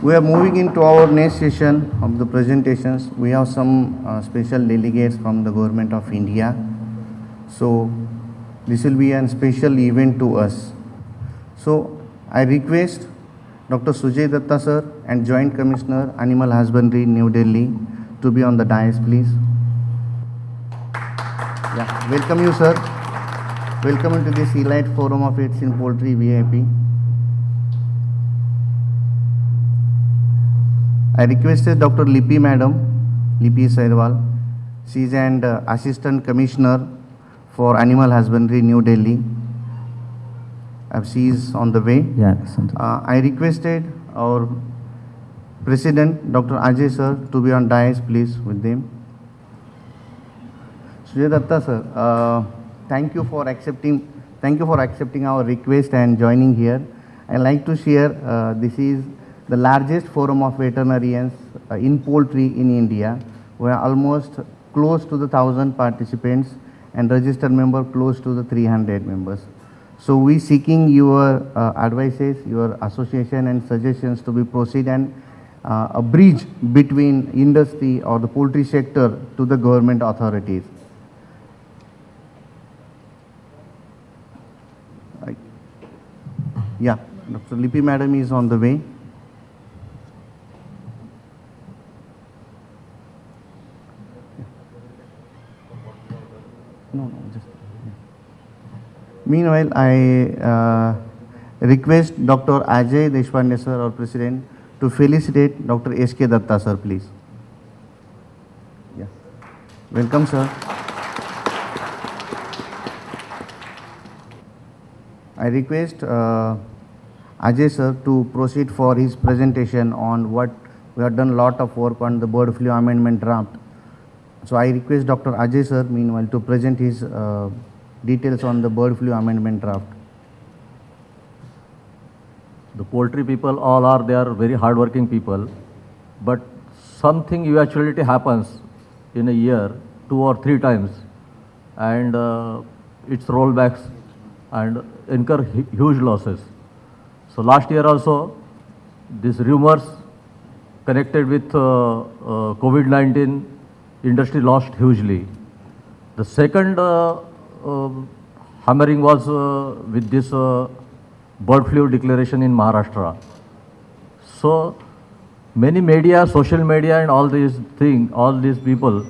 We are moving into our next session of the presentations. We have some special delegates from the Government of India. So this will be a special event to us. So I request Dr. Sujay Datta sir and Joint Commissioner Animal Husbandry, New Delhi, to be on the dais, please. Yeah, welcome you, sir. Welcome into this Elite Forum of Aids in Poultry VIP. I requested Dr. Lipi Madam, Lipi Sairwal. She is an Assistant Commissioner for Animal Husbandry, New Delhi. She is on the way. Yeah. I requested our President, Dr. Ajay sir, to be on dais, please, with them. Sujay Datta sir, thank you for accepting our request and joining here. I like to share this is the largest forum of veterinarians in poultry in India. We are almost close to the 1,000 participants and registered member close to the 300 members. So we seeking your advices, your association and suggestions to be proceed and a bridge between industry or the poultry sector to the government authorities. Yeah, Dr. Lipi Madam is on the way. No, just. Meanwhile, I request Dr. Ajay Deshpande sir, our President, to felicitate Dr. S.K. Datta sir, please. Yeah. Welcome, sir. I request Ajay sir to proceed for his presentation on what we have done a lot of work on the bird flu amendment draft. So I request Dr. Ajay sir, meanwhile, to present his details on the bird flu amendment draft. The poultry people they are very hardworking people, but something eventuality happens in a year 2 or 3 times, and it's rollbacks and incur huge losses. So last year also, these rumors connected with COVID-19, industry lost hugely. The second hammering was with this bird flu declaration in Maharashtra. So many media, social media and all these things, all these people,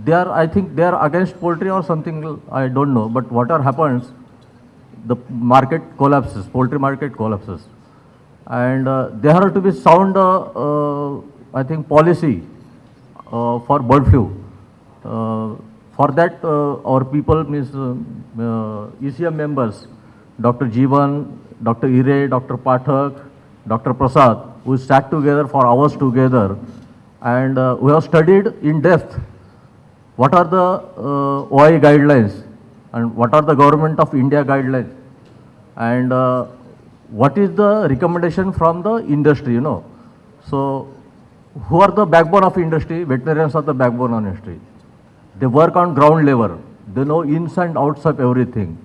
I think they are against poultry or something, I don't know. But whatever happens, the market collapses, poultry market collapses. And there has to be sound, I think, policy for bird flu. For that, our people, means ECM members, Dr. Jeevan, Dr. Ire, Dr. Pathak, Dr. Prasad, we sat together for hours together, and we have studied in depth what are the OI guidelines and what are the Government of India guidelines, and what is the recommendation from the industry, you know. So who are the backbone of industry? Veterinarians are the backbone of industry. They work on ground level. They know ins and outs of everything.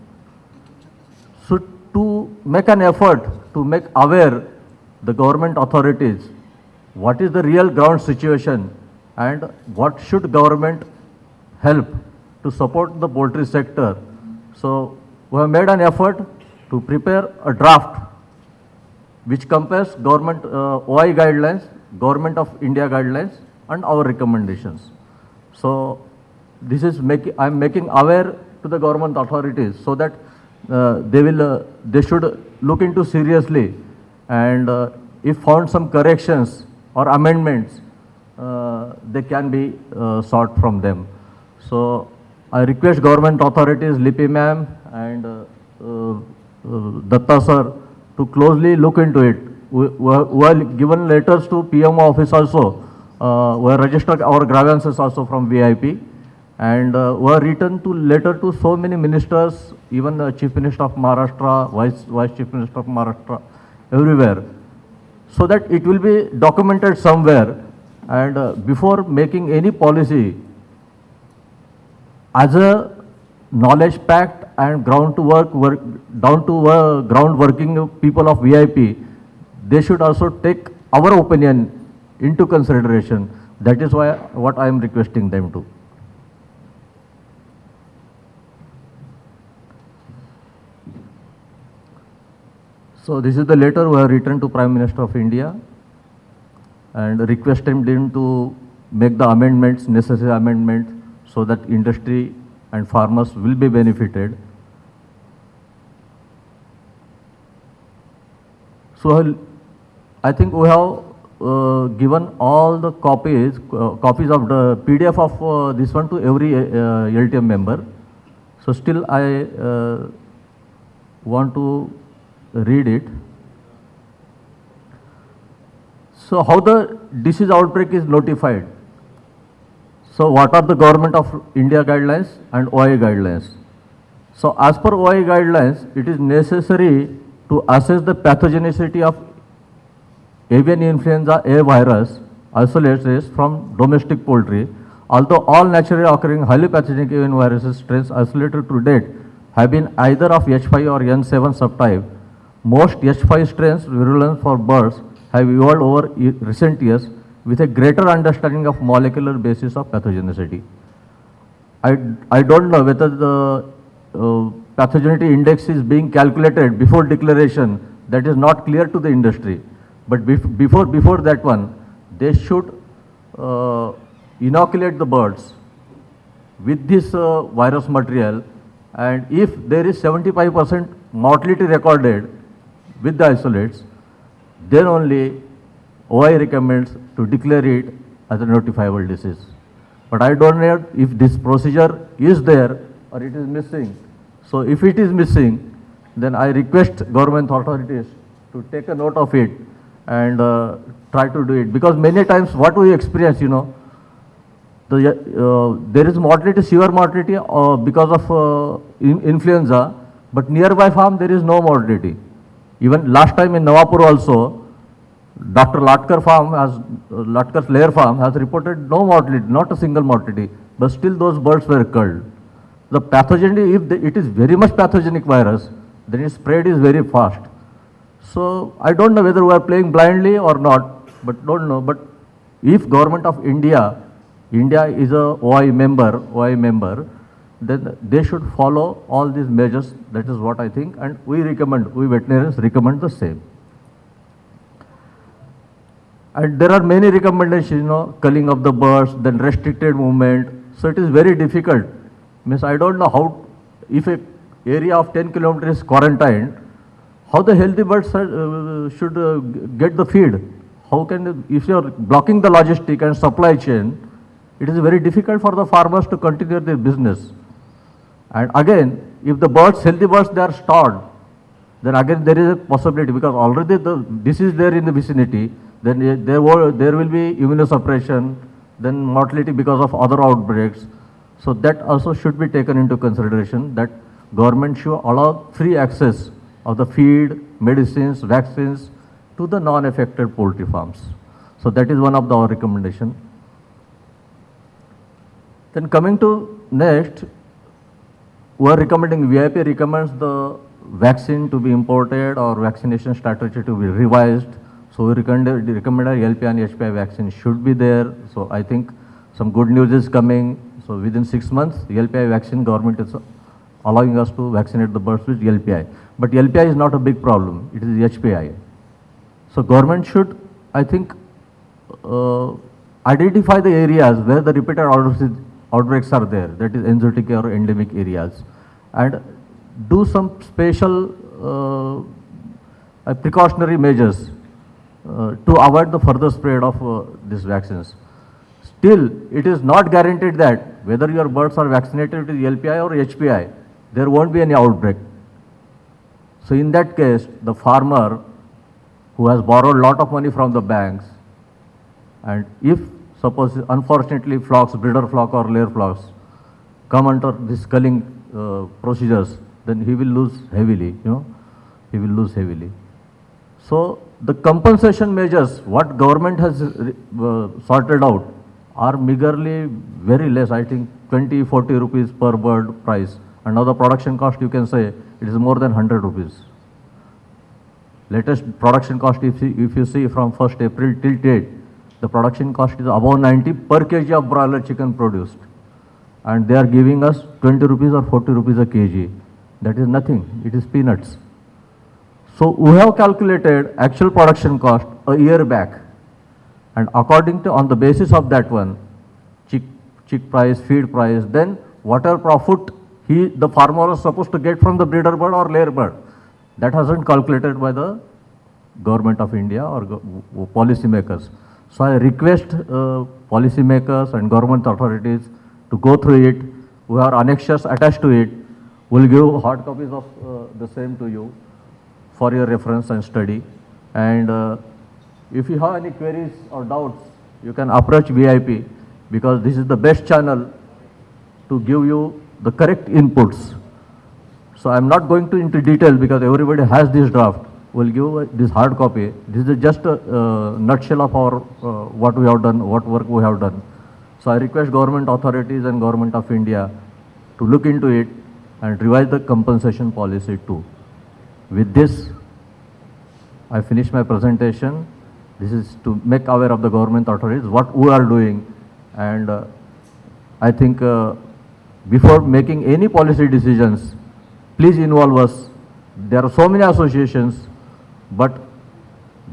So to make an effort to make aware the government authorities what is the real ground situation and what should government help to support the poultry sector. So we have made an effort to prepare a draft which compares government OI guidelines, Government of India guidelines and our recommendations. So this is I'm making aware to the government authorities so that they should look into seriously, and if found some corrections or amendments, they can be sought from them. So I request government authorities, Lipi ma'am and Datta sir, to closely look into it. We are given letters to PMO office also. We have registered our grievances also from VIP, and we have written letter to so many ministers, even the Chief Minister of Maharashtra, Vice Chief Minister of Maharashtra, everywhere, so that it will be documented somewhere. And before making any policy, as a knowledge packed and ground to work down to ground working people of VIP, they should also take our opinion into consideration. That is why what I am requesting them to. So this is the letter we have written to Prime Minister of India and requested him to make the amendments, necessary amendments, so that industry and farmers will be benefited. So I think we have given all the copies of the PDF of this one to every LTM member. So still I want to read it. So how the disease outbreak is notified? So what are the Government of India guidelines and OIE guidelines? So as per OIE guidelines, it is necessary to assess the pathogenicity of avian influenza A virus isolates from domestic poultry. Although all naturally occurring highly pathogenic avian viruses strains isolated to date have been either of H5 or N7 subtype, most H5 strains virulent for birds have evolved over recent years with a greater understanding of molecular basis of pathogenicity. I don't know whether the pathogenicity index is being calculated before declaration. That is not clear to the industry. But before that one, they should inoculate the birds with this virus material, and if there is 75% mortality recorded with the isolates, then only OI recommends to declare it as a notifiable disease. But I don't know if this procedure is there or it is missing. So if it is missing, then I request government authorities to take a note of it and try to do it. Because many times what we experience, there is mortality, severe mortality because of influenza, but nearby farm there is no mortality. Even last time in Nawapur also, Dr. Latkar's layer farm has reported no mortality, not a single mortality, but still those birds were culled. The pathogenicity, if it is very much pathogenic virus, then its spread is very fast. So I don't know whether we are playing blindly or not, but don't know. But if Government of India is a OI member, then they should follow all these measures. That is what I think, and we veterinarians recommend the same. And there are many recommendations, culling of the birds, then restricted movement. So it is very difficult. Means I don't know how, if a area of 10 kilometers is quarantined, how the healthy birds should get the feed. How can, if you are blocking the logistic and supply chain, it is very difficult for the farmers to continue their business. And again, if the birds, healthy birds, they are stored, then again there is a possibility, because already the disease is there in the vicinity, then there will be immunosuppression, then mortality because of other outbreaks. So that also should be taken into consideration, that government should allow free access of the feed, medicines, vaccines to the non-affected poultry farms. So that is one of our recommendation. Then coming to next, we are recommending, VIP recommends the vaccine to be imported or vaccination strategy to be revised. So we recommend our LPI and HPI vaccine should be there. So I think some good news is coming. So within 6 months, the LPI vaccine, government is allowing us to vaccinate the birds with LPI. But LPI is not a big problem, it is HPI. So government should, I think, identify the areas where the repeated outbreaks are there, that is exotic or endemic areas, and do some special precautionary measures to avoid the further spread of these vaccines. Still, it is not guaranteed that whether your birds are vaccinated with LPI or HPI, there won't be any outbreak. So in that case, the farmer who has borrowed a lot of money from the banks, and if suppose unfortunately flocks, breeder flock or layer flocks come under this culling procedures, then he will lose heavily, he will lose heavily. So the compensation measures, what government has sorted out, are meagerly very less, I think 20-40 rupees per bird price. And now the production cost, you can say, it is more than 100 rupees. Latest production cost, if you see from 1st April till date, the production cost is above 90 per kg of broiler chicken produced. And they are giving us 20 rupees or 40 rupees a kg. That is nothing, it is peanuts. So we have calculated actual production cost a year back. And according to, on the basis of that one, chick price, feed price, then whatever profit the farmer was supposed to get from the breeder bird or layer bird, that hasn't calculated by the government of India or policy makers. So I request policy makers and government authorities to go through it. We have annexures attached to it. We'll give hard copies of the same to you for your reference and study. And if you have any queries or doubts, you can approach VIP, because this is the best channel to give you the correct inputs. So I am not going to into detail because everybody has this draft. We'll give this hard copy. This is just a nutshell of our what we have done, what work we have done. So I request government authorities and government of India to look into it and revise the compensation policy too. With this, I finish my presentation. This is to make aware of the government authorities what we are doing, and I think before making any policy decisions, please involve us. There are so many associations, but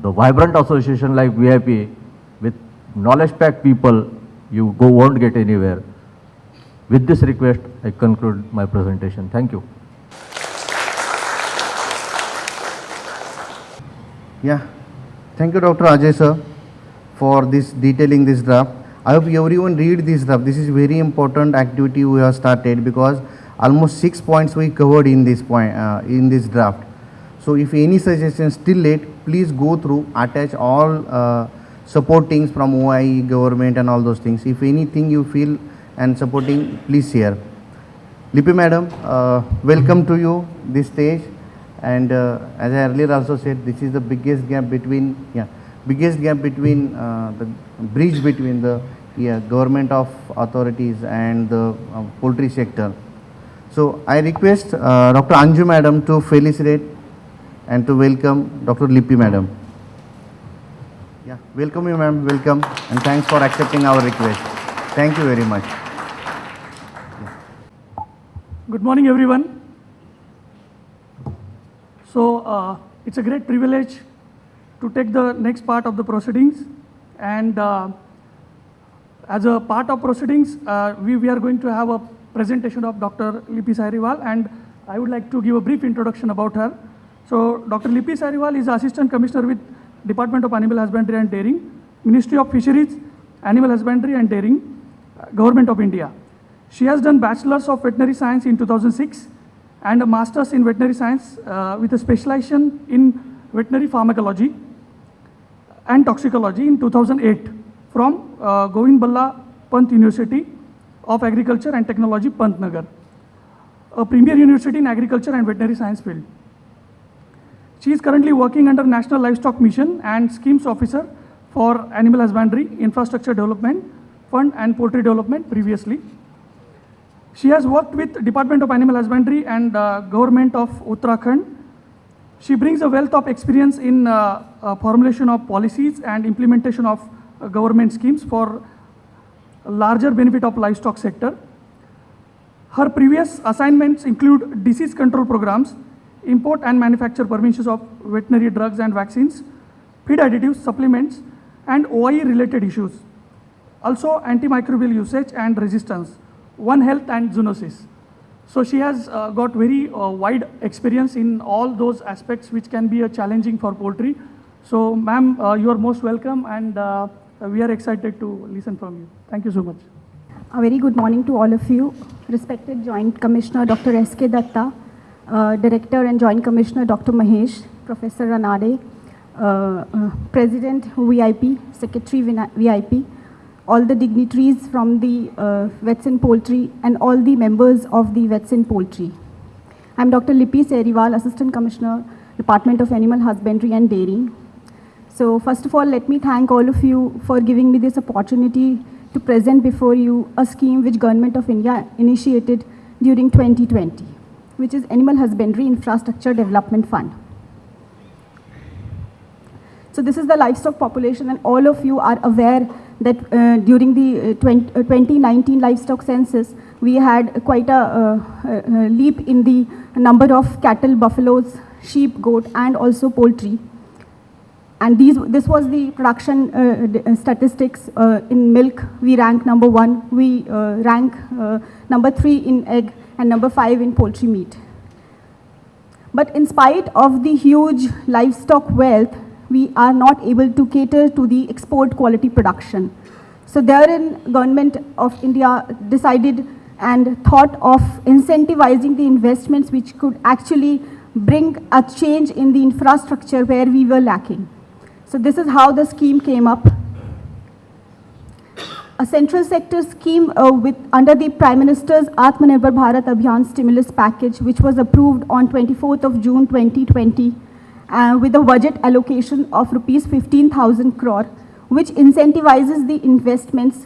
the vibrant association like VIP with knowledge-packed people, you won't get anywhere. With this request, I conclude my presentation. Thank you. Yeah, thank you, Dr. Ajay sir, for this detailing this draft. I hope everyone read this draft. This is very important activity we have started, because almost 6 points we covered in this point in this draft. So if any suggestions still late, please go through, attach all supportings from OIE, government and all those things. If anything you feel and supporting, please share. Lippy madam, welcome to you this stage. And as I earlier also said, this is the biggest gap between the bridge between the government of authorities and the poultry sector. So I request Dr. Anju madam to felicitate and to welcome Dr. Lippy madam. Yeah, welcome you ma'am, welcome, and thanks for accepting our request. Thank you very much. Good morning, everyone. So it's a great privilege to take the next part of the proceedings, and as a part of proceedings, we are going to have a presentation of Dr. Lippy Sahiwal, and I would like to give a brief introduction about her. So Dr. Lippy Sahiwal is Assistant Commissioner with Department of Animal Husbandry and Dairying, Ministry of Fisheries, Animal Husbandry and Dairying, Government of India. She has done Bachelor's of Veterinary Science in 2006 and a Master's in Veterinary Science with a specialization in Veterinary Pharmacology and Toxicology in 2008 from Govind Balla Pant University of Agriculture and Technology, Pantnagar, a premier university in agriculture and veterinary science field. She is currently working under National Livestock Mission and Schemes Officer for Animal Husbandry, Infrastructure Development Fund and Poultry Development previously. She has worked with Department of Animal Husbandry and Government of Uttarakhand. She brings a wealth of experience in formulation of policies and implementation of government schemes for a larger benefit of livestock sector. Her previous assignments include disease control programs, import and manufacture permissions of veterinary drugs and vaccines, feed additives, supplements, and OIE related issues. Also antimicrobial usage and resistance, One Health and zoonosis. So she has got very wide experience in all those aspects which can be challenging for poultry. So ma'am, you are most welcome, and we are excited to listen from you. Thank you so much. A very good morning to all of you. Respected Joint Commissioner Dr. S.K. Datta, Director and Joint Commissioner Dr. Mahesh, Professor Ranade, President VIP, Secretary VIP, all the dignitaries from the Vets in Poultry and all the members of the Vets in Poultry. I am Dr. Lippy Sahiwal, Assistant Commissioner, Department of Animal Husbandry and Dairying. So first of all, let me thank all of you for giving me this opportunity to present before you a scheme which Government of India initiated during 2020, which is Animal Husbandry Infrastructure Development Fund. So this is the livestock population, and all of you are aware that during the 2019 livestock census, we had quite a leap in the number of cattle, buffaloes, sheep, goat, and also poultry. And this was the production statistics. In milk, we rank number 1. We rank number 3 in egg and number 5 in poultry meat. But in spite of the huge livestock wealth, we are not able to cater to the export quality production. So therein, Government of India decided and thought of incentivizing the investments which could actually bring a change in the infrastructure where we were lacking. So this is how the scheme came up. A central sector scheme under the Prime Minister's Atmanirbhar Bharat Abhiyan stimulus package, which was approved on 24th of June 2020 with a budget allocation of rupees 15,000 crore, which incentivizes the investments,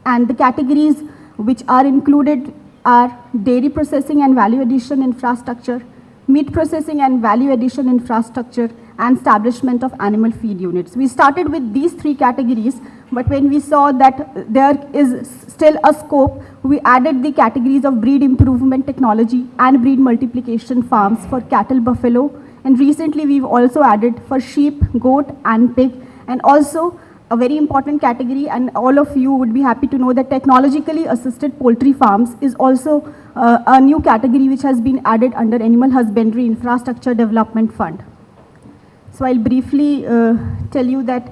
and the categories which are included are dairy processing and value addition infrastructure, meat processing and value addition infrastructure, and establishment of animal feed units. We started with these 3 categories, but when we saw that there is still a scope, we added the categories of breed improvement technology and breed multiplication farms for cattle, buffalo, and recently we've also added for sheep, goat, and pig, and also a very important category, and all of you would be happy to know that technologically assisted poultry farms is also a new category which has been added under Animal Husbandry Infrastructure Development Fund. So I'll briefly tell you that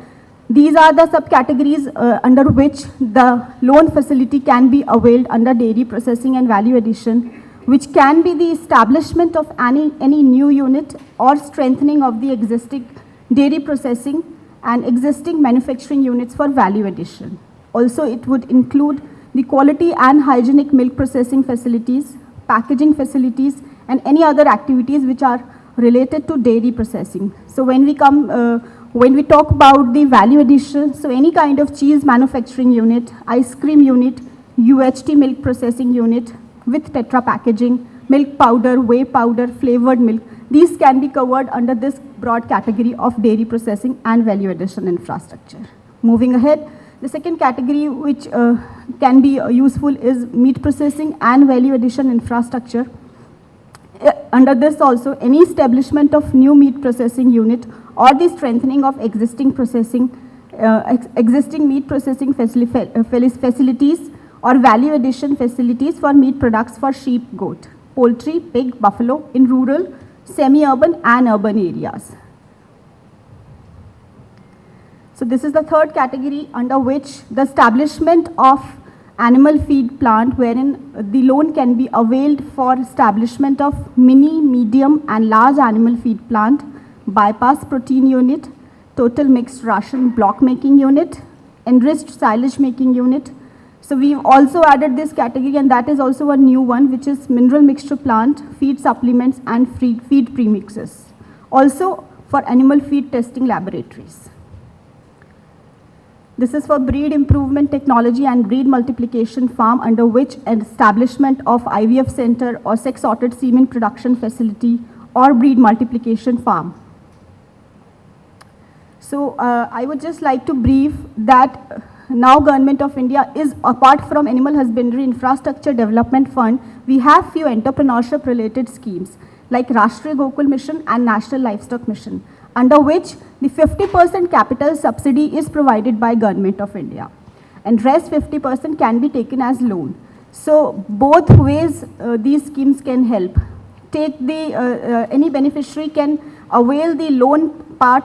these are the subcategories under which the loan facility can be availed under dairy processing and value addition, which can be the establishment of any new unit or strengthening of the existing dairy processing and existing manufacturing units for value addition. Also, it would include the quality and hygienic milk processing facilities, packaging facilities, and any other activities which are related to dairy processing. So when we talk about the value addition, so any kind of cheese manufacturing unit, ice cream unit, UHT milk processing unit with tetra packaging, milk powder, whey powder, flavored milk, these can be covered under this broad category of dairy processing and value addition infrastructure. Moving ahead, the second category which can be useful is meat processing and value addition infrastructure. Under this also, any establishment of new meat processing unit or the strengthening of existing meat processing facilities or value addition facilities for meat products for sheep, goat, poultry, pig, buffalo in rural, semi-urban and urban areas. So this is the third category under which the establishment of animal feed plant, wherein the loan can be availed for establishment of mini, medium and large animal feed plant, bypass protein unit, total mixed ration block making unit, enriched silage making unit. So we've also added this category, and that is also a new one, which is mineral mixture plant, feed supplements and feed premixes. Also for animal feed testing laboratories. This is for breed improvement technology and breed multiplication farm, under which an establishment of IVF center or sex-sorted semen production facility or breed multiplication farm. So I would just like to brief that now Government of India is, apart from Animal Husbandry Infrastructure Development Fund, we have few entrepreneurship related schemes like Rashtriya Gokul Mission and National Livestock Mission, under which the 50% capital subsidy is provided by Government of India, and rest 50% can be taken as loan. So both ways these schemes can help. Take the any beneficiary can avail the loan part,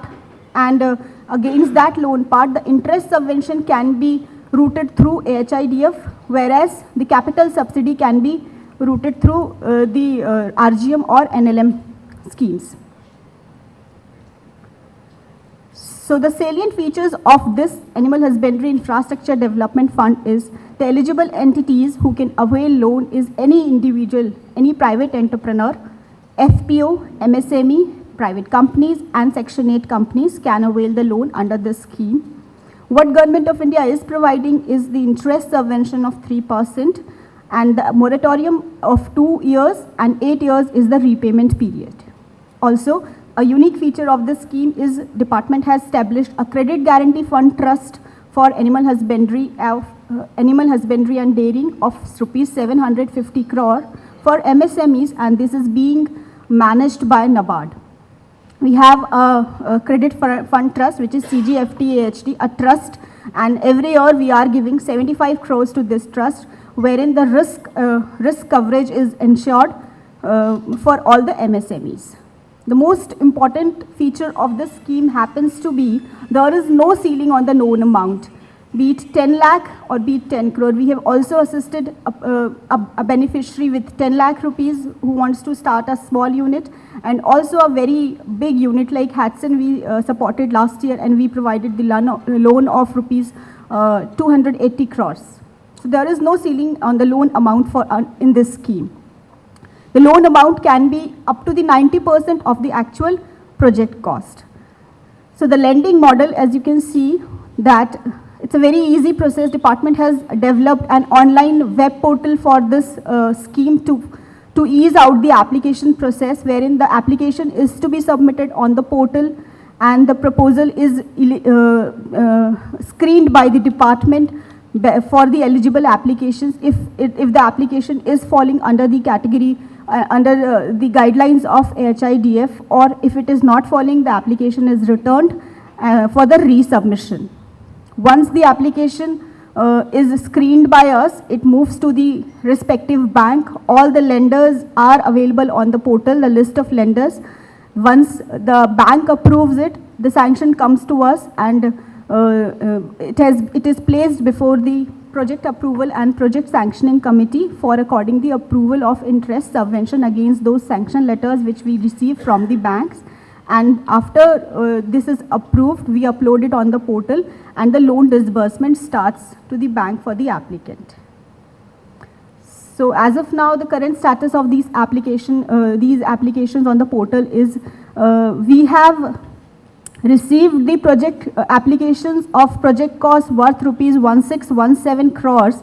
and against that loan part, the interest subvention can be routed through AHIDF, whereas the capital subsidy can be routed through the RGM or NLM schemes. So the salient features of this Animal Husbandry Infrastructure Development Fund is the eligible entities who can avail loan is any individual, any private entrepreneur, FPO, MSME, private companies and Section 8 companies can avail the loan under this scheme. What Government of India is providing is the interest subvention of 3%, and the moratorium of 2 years, and 8 years is the repayment period. Also, a unique feature of this scheme is department has established a credit guarantee fund trust for animal husbandry and dairying of rupees 750 crore for MSMEs, and this is being managed by NABARD. We have a credit fund trust, which is CGFT-AHT, a trust, and every year we are giving 75 crores to this trust, wherein the risk coverage is ensured for all the MSMEs. The most important feature of this scheme happens to be there is no ceiling on the loan amount, be it 10 lakh or be it 10 crore. We have also assisted a beneficiary with 10 lakh rupees who wants to start a small unit, and also a very big unit like Hatson we supported last year, and we provided the loan of rupees 280 crores. So there is no ceiling on the loan amount for in this scheme. The loan amount can be up to the 90% of the actual project cost. So the lending model, as you can see, that it's a very easy process. Department has developed an online web portal for this scheme to ease out the application process, wherein the application is to be submitted on the portal, and the proposal is screened by the department for the eligible applications if the application is falling under the category under the guidelines of AHIDF, or if it is not falling, the application is returned for the resubmission. Once the application is screened by us, it moves to the respective bank. All the lenders are available on the portal, the list of lenders. Once the bank approves it, the sanction comes to us, and it is placed before the project approval and project sanctioning committee for according the approval of interest subvention against those sanction letters which we receive from the banks. And after this is approved, we upload it on the portal, and the loan disbursement starts to the bank for the applicant. So as of now, the current status of these applications on the portal is we have received the project applications of project cost worth rupees 1617 crores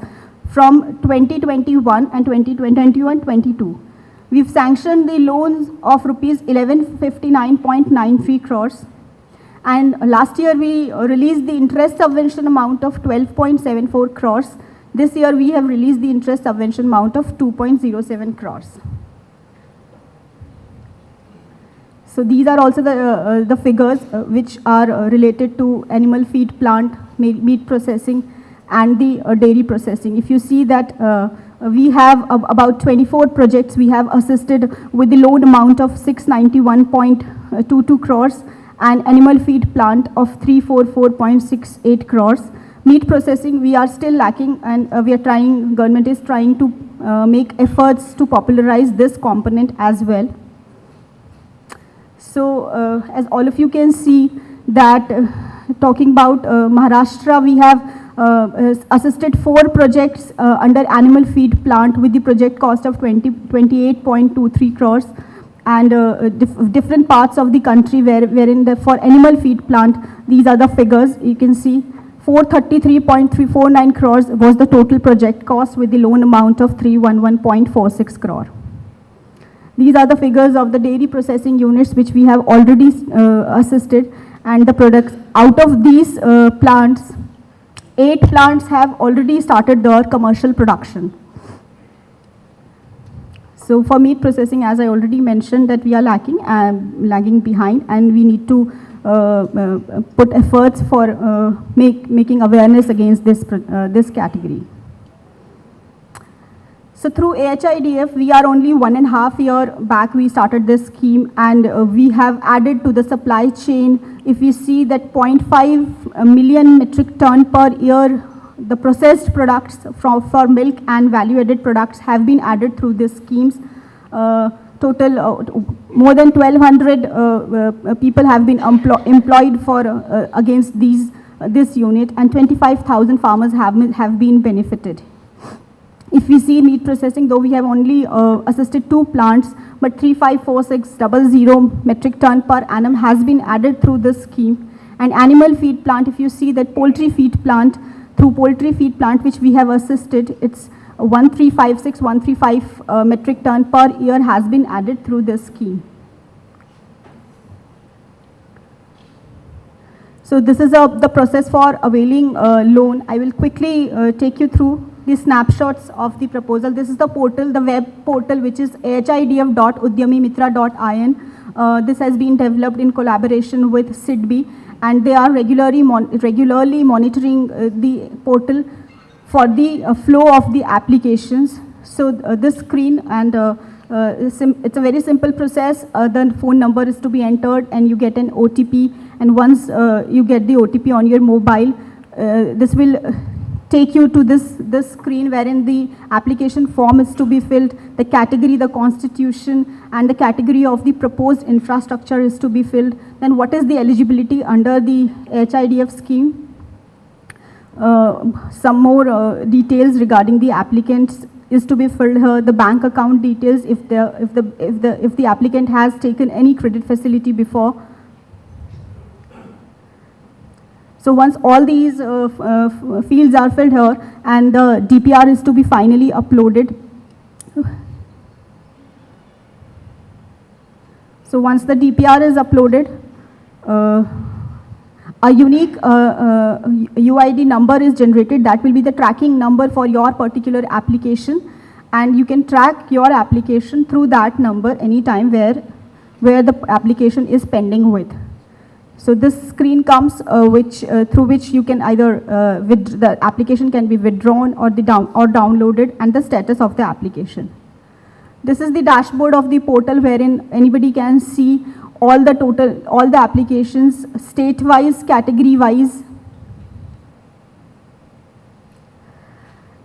from 2021 and 2022. We've sanctioned the loans of rupees 1159.93 crores. And last year we released the interest subvention amount of 12.74 crores. This year we have released the interest subvention amount of 2.07 crores. So these are also the figures which are related to animal feed plant, meat processing, and the dairy processing. If you see that we have about 24 projects we have assisted with the loan amount of 691.22 crores, and animal feed plant of 344.68 crores. Meat processing we are still lacking, and government is trying to make efforts to popularize this component as well. So as all of you can see that talking about Maharashtra, we have assisted 4 projects under animal feed plant with the project cost of 28.23 crores, and different parts of the country wherein for animal feed plant, these are the figures you can see. 433.349 crores was the total project cost with the loan amount of 311.46 crore. These are the figures of the dairy processing units which we have already assisted, and the products. Out of these plants, 8 plants have already started their commercial production. So for meat processing, as I already mentioned, that we are lagging behind, and we need to put efforts for making awareness against this category. So through AHIDF, we are only 1.5 years back we started this scheme, and we have added to the supply chain. If we see that 0.5 million metric ton per year, the processed products for milk and value-added products have been added through these schemes. Total more than 1,200 people have been employed for against this unit, and 25,000 farmers have been benefited. If we see meat processing, though we have only assisted 2 plants, but 354600 metric ton per annum has been added through this scheme. And animal feed plant, if you see that poultry feed plant, through poultry feed plant which we have assisted, it's 135 metric ton per year has been added through this scheme. So this is the process for availing loan. I will quickly take you through the snapshots of the proposal. This is the portal, the web portal, which is hidf.udyamimitra.in. This has been developed in collaboration with SIDBI, and they are regularly monitoring the portal for the flow of the applications. So this screen, and it's a very simple process. The phone number is to be entered and you get an OTP, and once you get the OTP on your mobile, this will take you to this screen wherein the application form is to be filled, the category, the constitution, and the category of the proposed infrastructure is to be filled. Then what is the eligibility under the HIDF scheme? Some more details regarding the applicants is to be filled here. The bank account details, if the applicant has taken any credit facility before. So once all these fields are filled here, and the DPR is to be finally uploaded. So once the DPR is uploaded, a unique UID number is generated. That will be the tracking number for your particular application, and you can track your application through that number anytime where the application is pending with. So this screen comes through which you can either the application can be withdrawn or downloaded, and the status of the application. This is the dashboard of the portal wherein anybody can see all the applications state-wise, category-wise.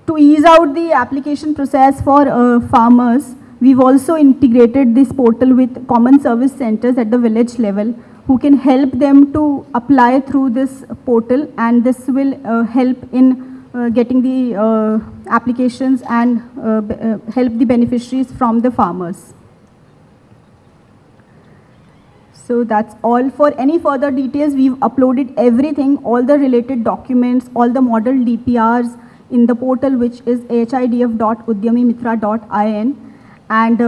To ease out the application process for farmers, we've also integrated this portal with common service centers at the village level, who can help them to apply through this portal, and this will help in getting the applications and help the beneficiaries from the farmers. So that's all. For any further details, we've uploaded everything, all the related documents, all the model DPRs in the portal, which is hidf.udyamimitra.in, and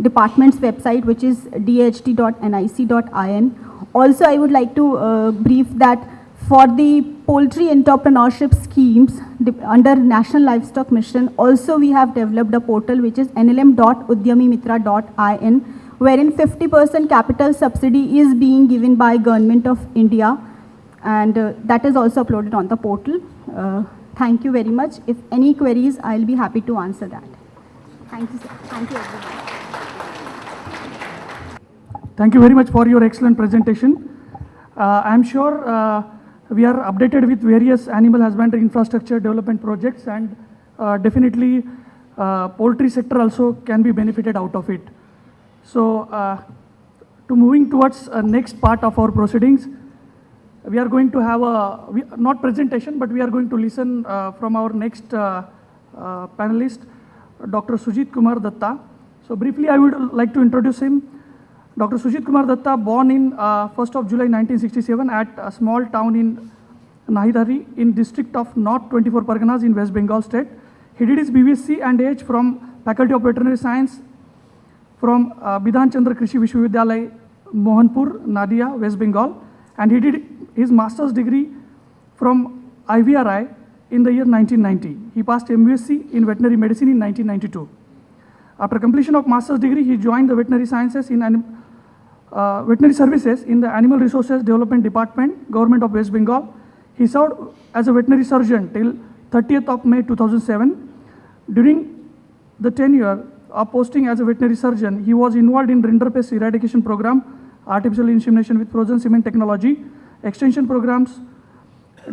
department's website, which is dht.nic.in. Also, I would like to brief that for the poultry entrepreneurship schemes under National Livestock Mission, also we have developed a portal which is nlm.udyamimitra.in, wherein 50% capital subsidy is being given by Government of India, and that is also uploaded on the portal. Thank you very much. If any queries, I'll be happy to answer that. Thank you, sir. Thank you, everyone. Thank you very much for your excellent presentation. I'm sure we are updated with various animal husbandry infrastructure development projects, and definitely poultry sector also can be benefited out of it. So to moving towards next part of our proceedings, we are going to have not presentation, but we are going to listen from our next panelist, Dr. Sujit Kumar Datta. So briefly, I would like to introduce him. Dr. Sujit Kumar Datta, born in 1st of July 1967 at a small town in Nahidari in district of North 24 Parganas in West Bengal state. He did his BSc and AH from Faculty of Veterinary Science from Bidhan Chandra Krishi Vishwavidyalaya, Mohanpur, Nadia, West Bengal, and he did his master's degree from IVRI in the year 1990. He passed MSc in veterinary medicine in 1992. After completion of master's degree, he joined the veterinary sciences in veterinary services in the Animal Resources Development Department, Government of West Bengal. He served as a veterinary surgeon till 30th of May 2007. During the tenure of posting as a veterinary surgeon, he was involved in rinderpest eradication program, artificial insemination with frozen semen technology, extension programs,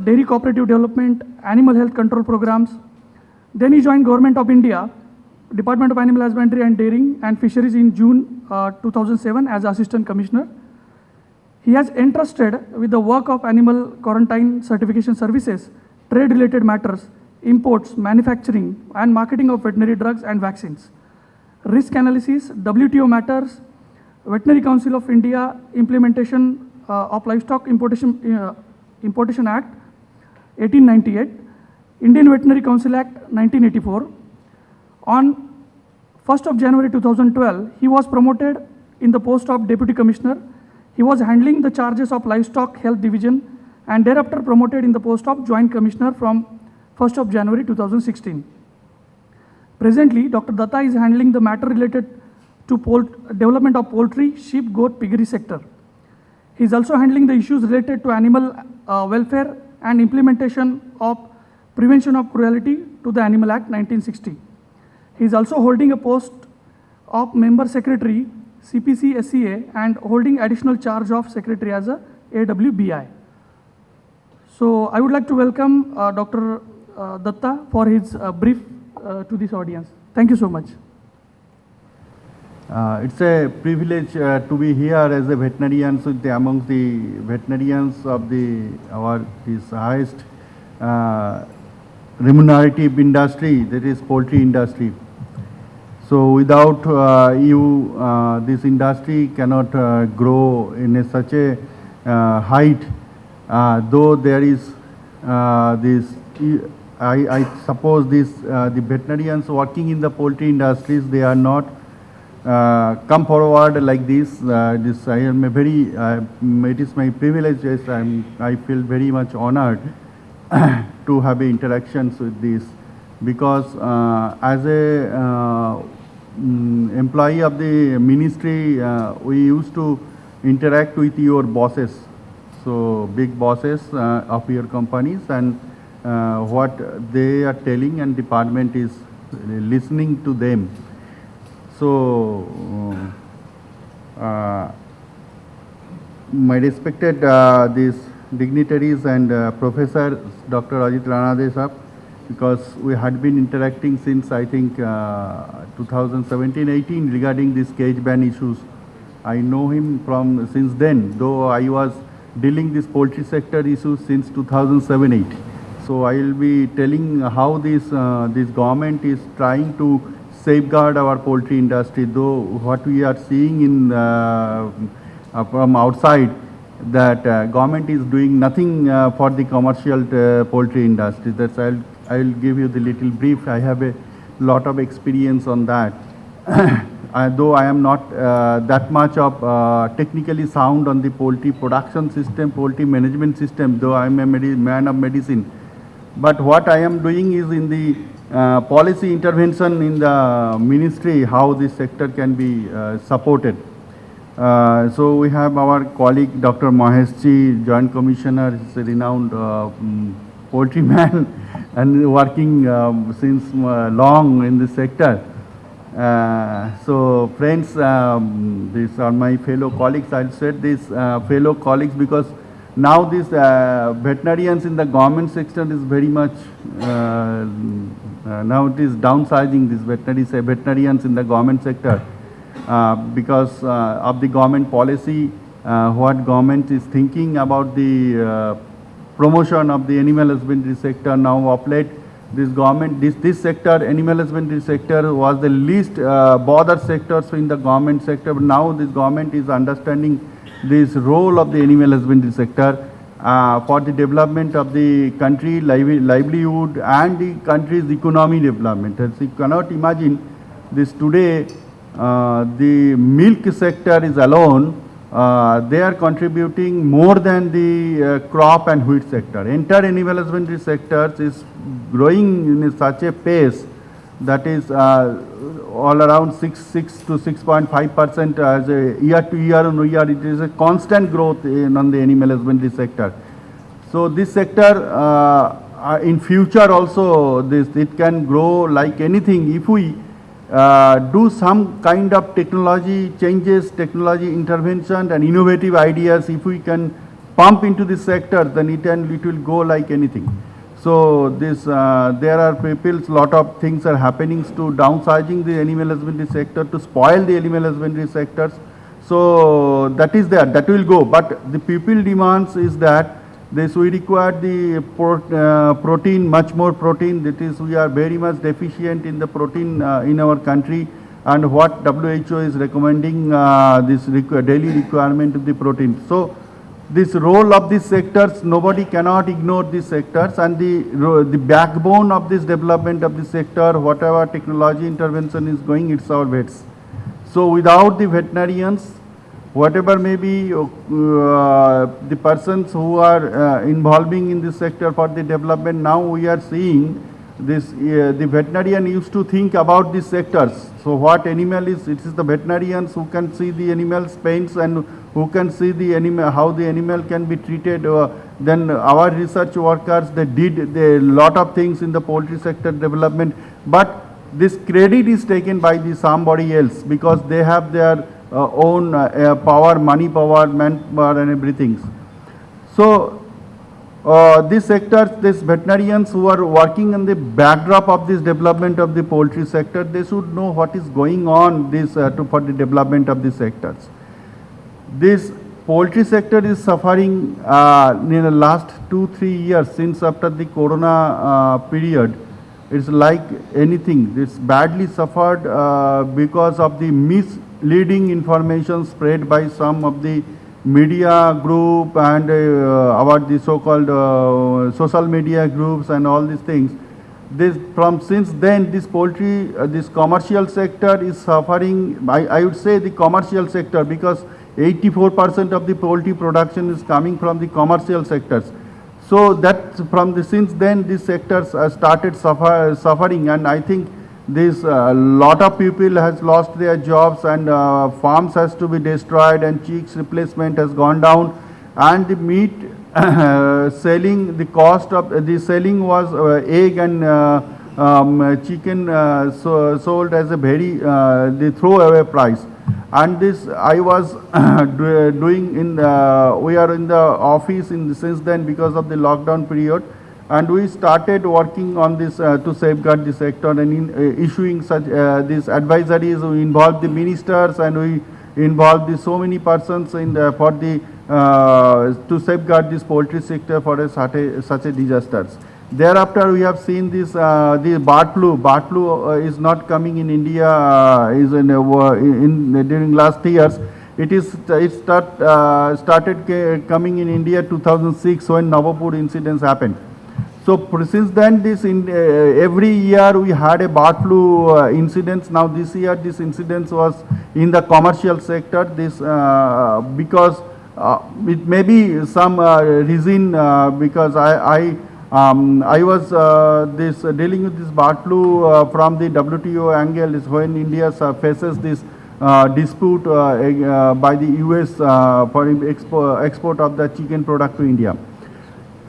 dairy cooperative development, animal health control programs. Then he joined Government of India, Department of Animal Husbandry and Dairying and Fisheries in June 2007 as Assistant Commissioner. He has entrusted with the work of animal quarantine certification services, trade-related matters, imports, manufacturing and marketing of veterinary drugs and vaccines, risk analysis, WTO matters, Veterinary Council of India implementation of Livestock Importation Act 1898, Indian Veterinary Council Act 1984. On 1st of January 2012, he was promoted in the post of Deputy Commissioner. He was handling the charges of Livestock Health Division and thereafter promoted in the post of Joint Commissioner from 1st of January 2016. Presently, Dr. Datta is handling the matter related to development of poultry, sheep, goat, piggery sector. He is also handling the issues related to animal welfare and implementation of Prevention of Cruelty to the Animal Act 1960. He is also holding a post of Member Secretary, CPC SCA, and holding additional charge of Secretary as a AWBI. So I would like to welcome Dr. Datta for his brief to this audience. Thank you so much. It's a privilege to be here as a veterinarian among the veterinarians of this highest remunerative industry, that is poultry industry. So without you, this industry cannot grow in such a height. Though there is this, I suppose this the veterinarians working in the poultry industries, they are not come forward like this. I am a very, it is my privilege. Yes, I feel very much honored to have interactions with this, because as a employee of the ministry, we used to interact with your bosses, so big bosses of your companies, and what they are telling, and department is listening to them. So my respected these dignitaries and Professor Dr. Ajit Ranade sir, because we had been interacting since I think 2017-18 regarding these cage ban issues. I know him from since then, though I was dealing this poultry sector issues since 2007-8. So I will be telling how this government is trying to safeguard our poultry industry, though what we are seeing in from outside, that government is doing nothing for the commercial poultry industry. That's I will give you the little brief. I have a lot of experience on that. Though I am not that much of technically sound on the poultry production system, poultry management system, though I am a man of medicine. But what I am doing is in the policy intervention in the ministry, how this sector can be supported. So we have our colleague Dr. Maheshji, Joint Commissioner. He's a renowned poultry man and working since long in this sector. So friends, these are my fellow colleagues. I'll say these fellow colleagues because now these veterinarians in the government sector is very much, now it is downsizing these veterinarians in the government sector because of the government policy, what government is thinking about the promotion of the animal husbandry sector. Now of late, this government, this sector, animal husbandry sector was the least bothered sectors in the government sector, but now this government is understanding this role of the animal husbandry sector for the development of the country livelihood and the country's economy development. As you cannot imagine this today, the milk sector is alone, they are contributing more than the crop and wheat sector. Entire animal husbandry sector is growing in such a pace that is all around 6 to 6.5% as a year to year on year. It is a constant growth on the animal husbandry sector. So this sector in future also it can grow like anything if we do some kind of technology changes, technology intervention and innovative ideas. If we can pump into this sector, then it will go like anything. So this there are lot of things are happening to downsizing the animal husbandry sector, to spoil the animal husbandry sectors. So that is there, that will go. But the people demands is that this we require the protein, much more protein. That is, we are very much deficient in the protein in our country, and what WHO is recommending this daily requirement of the protein. So this role of these sectors, nobody cannot ignore these sectors, and the backbone of this development of the sector, whatever technology intervention is going, it's our vets. So without the veterinarians, whatever may be the persons who are involving in this sector for the development, now we are seeing this, the veterinarian used to think about these sectors. So what animal is, it is the veterinarians who can see the animal's pains and who can see the animal, how the animal can be treated. Then our research workers, they did a lot of things in the poultry sector development, but this credit is taken by the somebody else because they have their own power, money power, manpower and everything. So this sector, these veterinarians who are working on the backdrop of this development of the poultry sector, they should know what is going on this for the development of the sectors. This poultry sector is suffering in the last 2-3 years since after the corona period. It's like anything. It's badly suffered because of the misleading information spread by some of the media group and about the so-called social media groups and all these things. Since then, this poultry, this commercial sector is suffering. I would say the commercial sector, because 84% of the poultry production is coming from the commercial sectors. So that since then these sectors started suffering, and I think this lot of people has lost their jobs, and farms has to be destroyed, and chicks replacement has gone down, and the meat selling, the cost of the selling was egg and chicken sold as a very the throwaway price. And this I was doing in we are in the office since then because of the lockdown period, and we started working on this to safeguard the sector and issuing such these advisories. We involved the ministers and we involved so many persons in for the to safeguard this poultry sector for such a disasters. Thereafter, we have seen this the bird flu. Bird flu is not coming in India. Is during last years. It started coming in India 2006 when Navapur incidents happened. So since then, every year we had a bird flu incidents. Now this year, this incidents was in the commercial sector. This because it may be some reason because I was dealing with this bird flu from the WTO angle is when India faces this dispute by the US for export of the chicken product to India.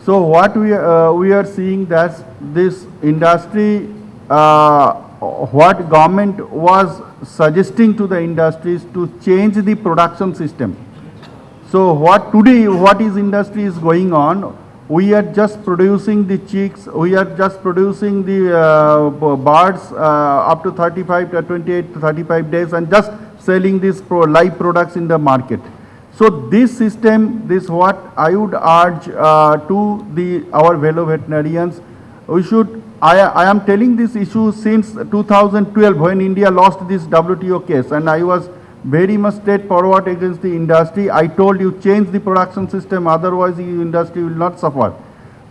So what we are seeing that this industry, what government was suggesting to the industries to change the production system. So what is industry is going on? We are just producing the chicks, we are just producing the birds up to 28 to 35 days and just selling these live products in the market. So this system, this what I would urge to our fellow veterinarians, we should, I am telling this issue since 2012 when India lost this WTO case, and I was very much straightforward against the industry. I told you change the production system, otherwise the industry will not suffer.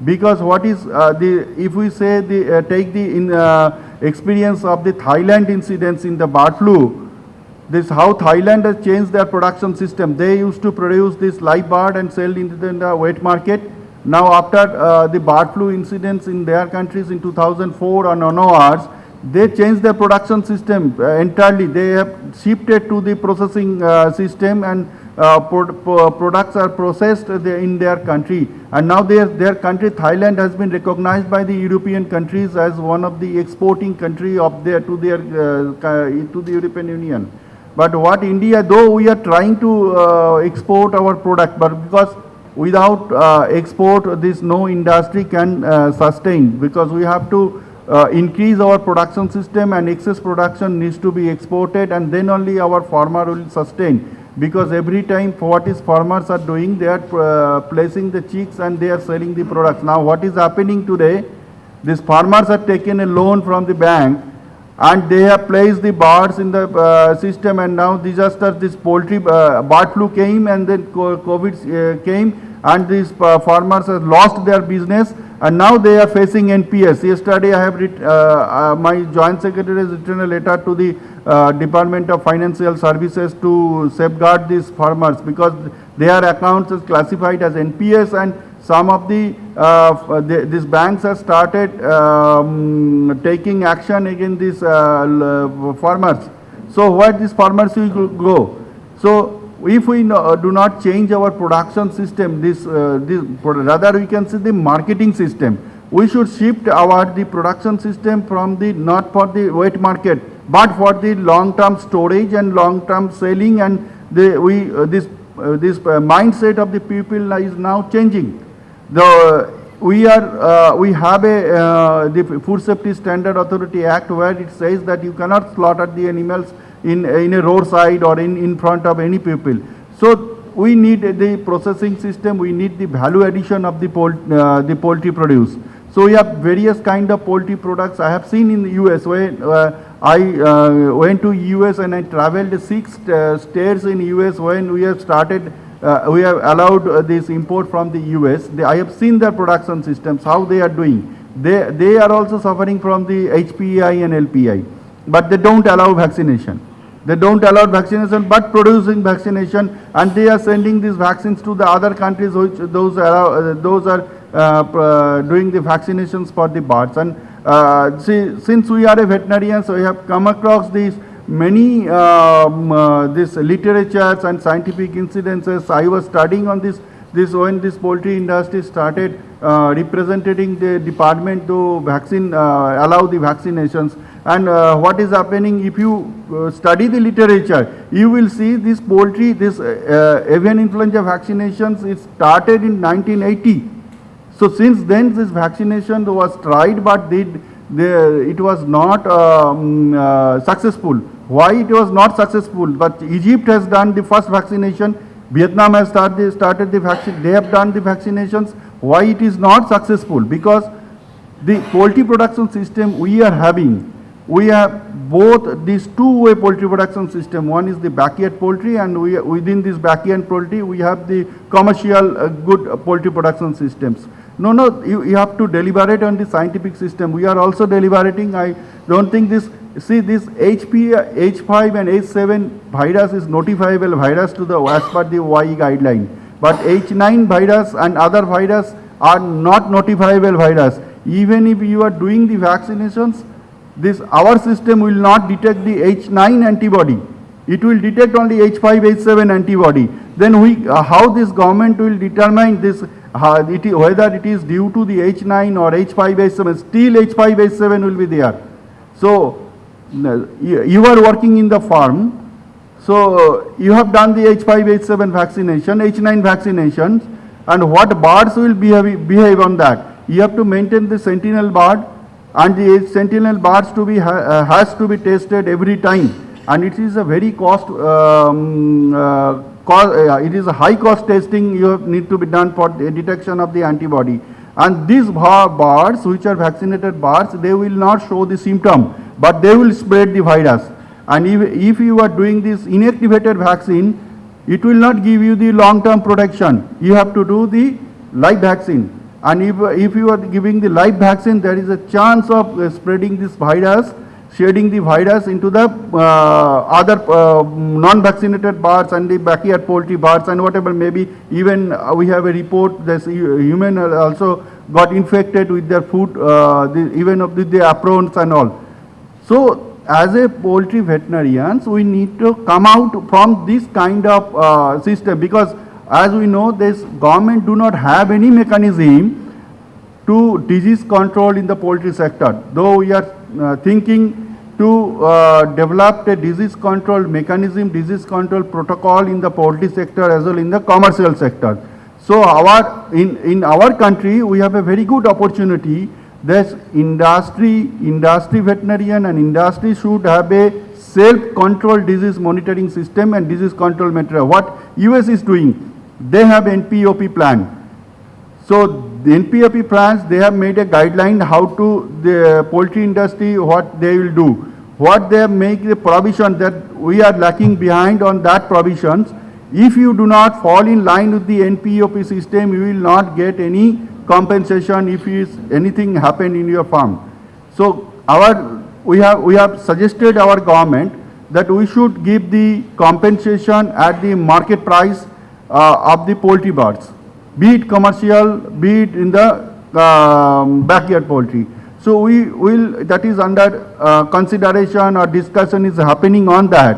Because what is if we say take the experience of the Thailand incidents in the bird flu, this how Thailand has changed their production system. They used to produce this live bird and sell into the wet market. Now after the bird flu incidents in their countries in 2004 and onwards, they changed their production system entirely. They have shifted to the processing system, and products are processed in their country. And now their country, Thailand, has been recognized by the European countries as one of the exporting country of to the European Union. But what India, though we are trying to export our product, but because without export, this no industry can sustain, because we have to increase our production system, and excess production needs to be exported, and then only our farmer will sustain. Because every time what is farmers are doing, they are placing the chicks and they are selling the products. Now what is happening today, these farmers have taken a loan from the bank and they have placed the birds in the system, and now disaster, this poultry bird flu came, and then COVID came, and these farmers have lost their business, and now they are facing NPS. Yesterday I have my joint secretary has written a letter to the Department of Financial Services to safeguard these farmers, because their accounts is classified as NPS, and some of these banks have started taking action against these farmers. So where these farmers will go? So if we do not change our production system, rather we can say the marketing system, we should shift the production system from not for the wet market, but for the long-term storage and long-term selling, and this mindset of the people is now changing. We have the Food Safety Standard Authority Act, where it says that you cannot slaughter the animals in a roadside or in front of any people. So we need the processing system, we need the value addition of the poultry produce. So we have various kind of poultry products. I have seen in the US, where I went to US and I traveled 6 states in US when we have started, we have allowed this import from the US. I have seen their production systems, how they are doing. They are also suffering from the HPI and LPI, but they don't allow vaccination. They don't allow vaccination, but producing vaccination, and they are sending these vaccines to the other countries, which those are doing the vaccinations for the birds. And since we are a veterinarian, so we have come across these many this literatures and scientific incidences. I was studying on this when this poultry industry started representing the department to allow the vaccinations. And what is happening, if you study the literature, you will see this poultry, this avian influenza vaccinations, it started in 1980. So since then this vaccination was tried, but it was not successful. Why it was not successful? But Egypt has done the first vaccination, Vietnam has started the vaccine, they have done the vaccinations. Why it is not successful? Because the poultry production system we are having, we have both these two-way poultry production system. One is the backyard poultry, and within this backyard poultry we have the commercial good poultry production systems. No, you have to deliberate on the scientific system. We are also deliberating. I don't think this H5 and H7 virus is notifiable virus as per the OIE guideline. But H9 virus and other virus are not notifiable virus. Even if you are doing the vaccinations, our system will not detect the H9 antibody. It will detect only H5, H7 antibody. Then how this government will determine this, whether it is due to the H9 or H5, H7, still H5, H7 will be there. So you are working in the farm, so you have done the H5, H7 vaccination, H9 vaccinations, and what birds will behave on that? You have to maintain the sentinel bird, and the sentinel birds has to be tested every time, and it is a very it is a high cost testing you need to be done for the detection of the antibody. And these birds, which are vaccinated birds, they will not show the symptom, but they will spread the virus. And if you are doing this inactivated vaccine, it will not give you the long-term protection. You have to do the live vaccine. And if you are giving the live vaccine, there is a chance of spreading this virus, shedding the virus into the other non-vaccinated birds and the backyard poultry birds and whatever. Maybe even we have a report that human also got infected with their food, even with the aprons and all. So as a poultry veterinarians, we need to come out from this kind of system, because as we know, this government do not have any mechanism to disease control in the poultry sector. Though we are thinking to develop a disease control mechanism, disease control protocol in the poultry sector as well in the commercial sector. So in our country, we have a very good opportunity. This industry veterinarian and industry should have a self-controlled disease monitoring system and disease control material. What US is doing, they have NPOP plan. So the NPOP plans, they have made a guideline how to the poultry industry, what they will do. What they have made the provision that we are lacking behind on that provisions. If you do not fall in line with the NPOP system, you will not get any compensation if anything happened in your farm. So we have suggested our government that we should give the compensation at the market price of the poultry birds, be it commercial, be it in the backyard poultry. So we will, that is under consideration or discussion is happening on that.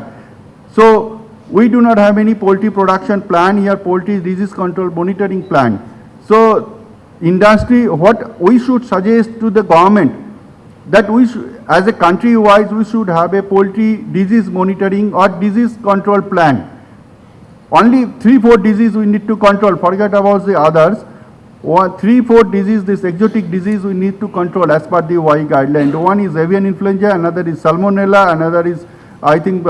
So we do not have any poultry production plan here, poultry disease control monitoring plan. So industry, what we should suggest to the government, that we should, as a country wise, we should have a poultry disease monitoring or disease control plan. Only 3-4 disease we need to control, forget about the others. 3-4 disease, this exotic disease we need to control as per the Y guideline. One is avian influenza, another is salmonella, another is, I think, 2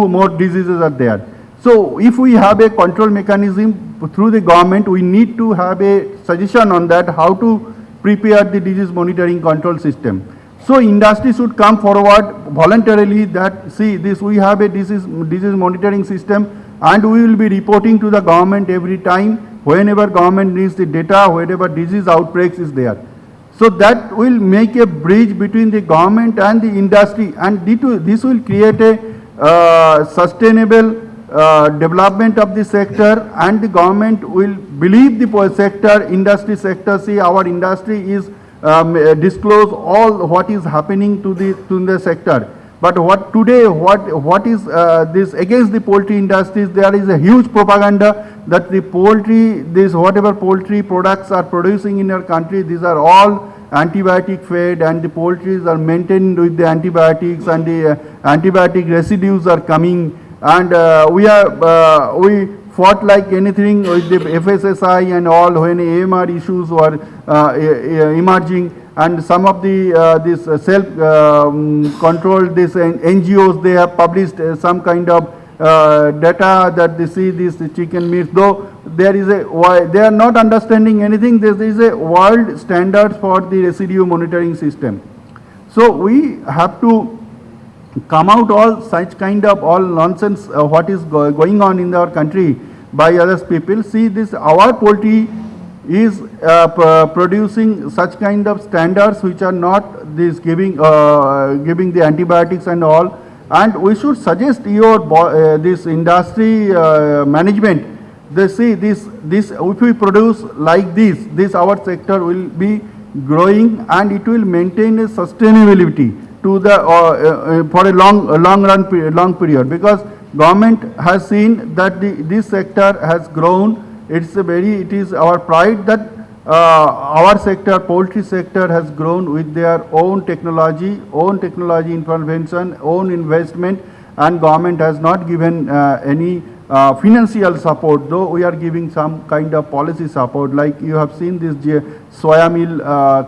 more diseases are there. So if we have a control mechanism through the government, we need to have a suggestion on that, how to prepare the disease monitoring control system. So industry should come forward voluntarily that, see, this we have a disease monitoring system, and we will be reporting to the government every time whenever government needs the data, whenever disease outbreaks is there. So that will make a bridge between the government and the industry, and this will create a sustainable development of the sector, and the government will believe the sector, industry sector, see our industry is disclose all what is happening to the sector. But what today, what is this against the poultry industries? There is a huge propaganda that the poultry, this whatever poultry products are producing in our country, these are all antibiotic fed, and the poultries are maintained with the antibiotics, and the antibiotic residues are coming, and we fought like anything with the FSSI and all when AMR issues were emerging, and some of the this self-controlled this NGOs, they have published some kind of data that they see these chicken meats, though there is they are not understanding anything. There is a world standard for the residue monitoring system. So we have to come out all such kind of all nonsense what is going on in our country by others people. See, this our poultry is producing such kind of standards which are not this giving the antibiotics and all, and we should suggest your this industry management. They see this if we produce like this our sector will be growing, and it will maintain a sustainability to the for a long period, because government has seen that this sector has grown. It is our pride that our sector, poultry sector, has grown with their own technology intervention, own investment, and government has not given any financial support, though we are giving some kind of policy support. Like you have seen this soya meal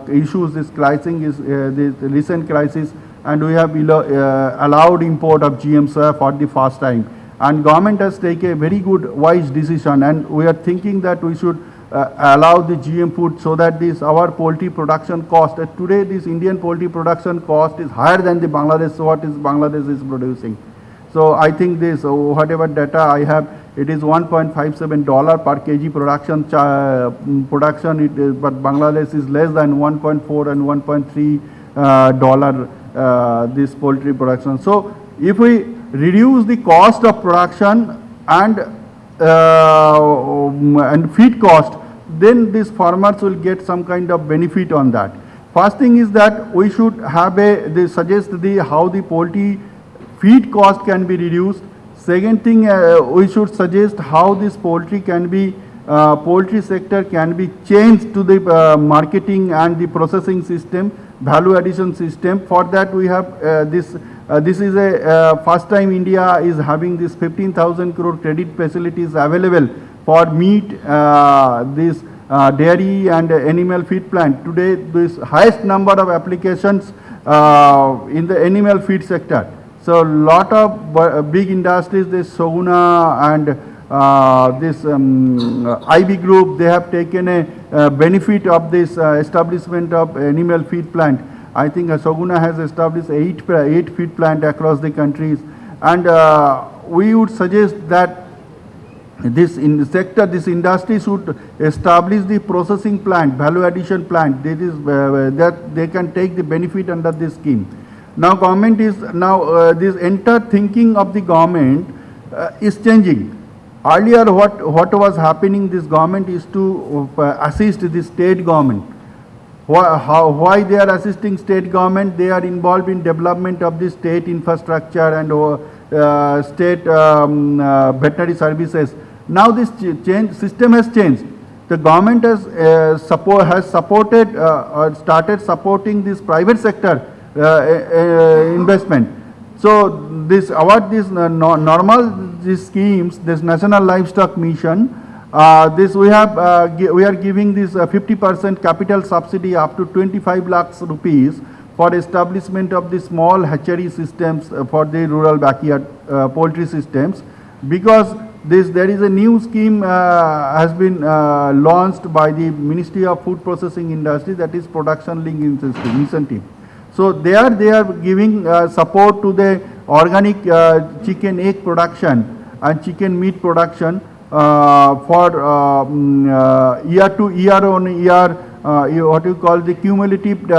issues, this crisis is this recent crisis, and we have allowed import of GM soya for the first time. And government has taken a very good, wise decision, and we are thinking that we should allow the GM food, so that this our poultry production cost. Today, this Indian poultry production cost is higher than the Bangladesh, what is Bangladesh is producing. So I think this, whatever data I have, it is $1.57 per kg production, but Bangladesh is less than 1.4 and 1.3 dollar this poultry production. So if we reduce the cost of production and feed cost, then these farmers will get some kind of benefit on that. First thing is that we should have they suggest how the poultry feed cost can be reduced. Second thing, we should suggest how this poultry can be, poultry sector can be changed to the marketing and the processing system, value addition system. For that we have this is a first time India is having this 15,000 crore credit facilities available for meat, this dairy and animal feed plant. Today, this highest number of applications in the animal feed sector. So lot of big industries, this Soguna and this IB group, they have taken a benefit of this establishment of animal feed plant. I think Soguna has established 8 feed plant across the countries, and we would suggest that this in the sector, this industry should establish the processing plant, value addition plant. That is that they can take the benefit under this scheme. Now government is, this entire thinking of the government is changing. Earlier what was happening, this government is to assist the state government. Why they are assisting state government? They are involved in development of the state infrastructure and state veterinary services. Now this system has changed. The government has supported or started supporting this private sector investment. So this these schemes, this National Livestock Mission, this we are giving this 50% capital subsidy up to 25 lakhs rupees for establishment of the small hatchery systems for the rural backyard poultry systems, because there is a new scheme has been launched by the Ministry of Food Processing Industry, that is production link incentive. So they are giving support to the organic chicken egg production and chicken meat production for year to year on year, what you call the cumulative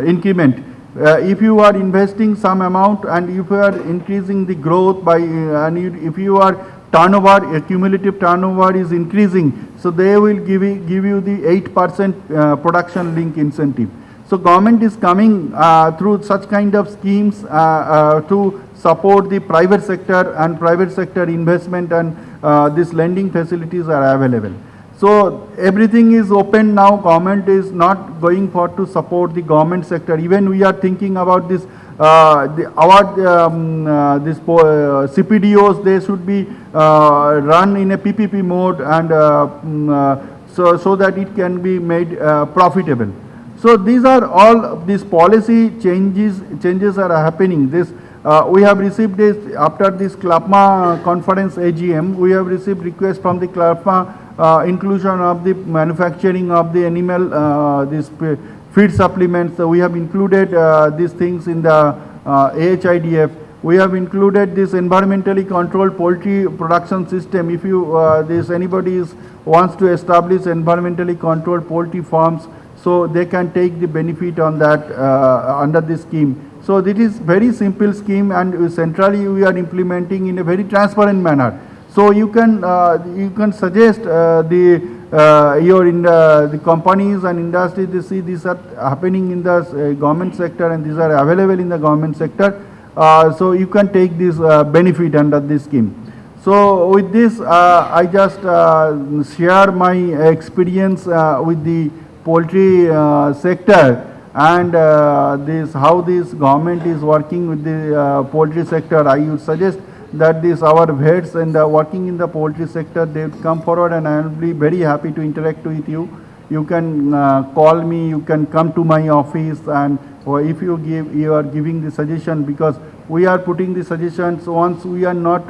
increment. If you are investing some amount and if you are increasing the growth by if you are turnover, cumulative turnover is increasing, so they will give you the 8% production link incentive. So government is coming through such kind of schemes to support the private sector, and private sector investment, and these lending facilities are available. So everything is open now. Government is not going for to support the government sector. Even we are thinking about this, CPDOs, they should be run in a PPP mode, and so that it can be made profitable. So these are all these policy changes are happening. This we have received this after this CLAPMA conference AGM. We have received request from the CLAPMA inclusion of the manufacturing of the animal this feed supplements. So we have included these things in the AHIDF. We have included this environmentally controlled poultry production system. If you anybody wants to establish environmentally controlled poultry farms, so they can take the benefit on that under this scheme. So this is very simple scheme, and centrally we are implementing in a very transparent manner. So you can suggest the companies and industry to see these are happening in the government sector, and these are available in the government sector. So you can take this benefit under this scheme. So with this, I just share my experience with the poultry sector, and how this government is working with the poultry sector. I would suggest that our vets and working in the poultry sector, they would come forward, and I will be very happy to interact with you. You can call me, you can come to my office, and if you are giving the suggestion, because we are putting the suggestions once we are not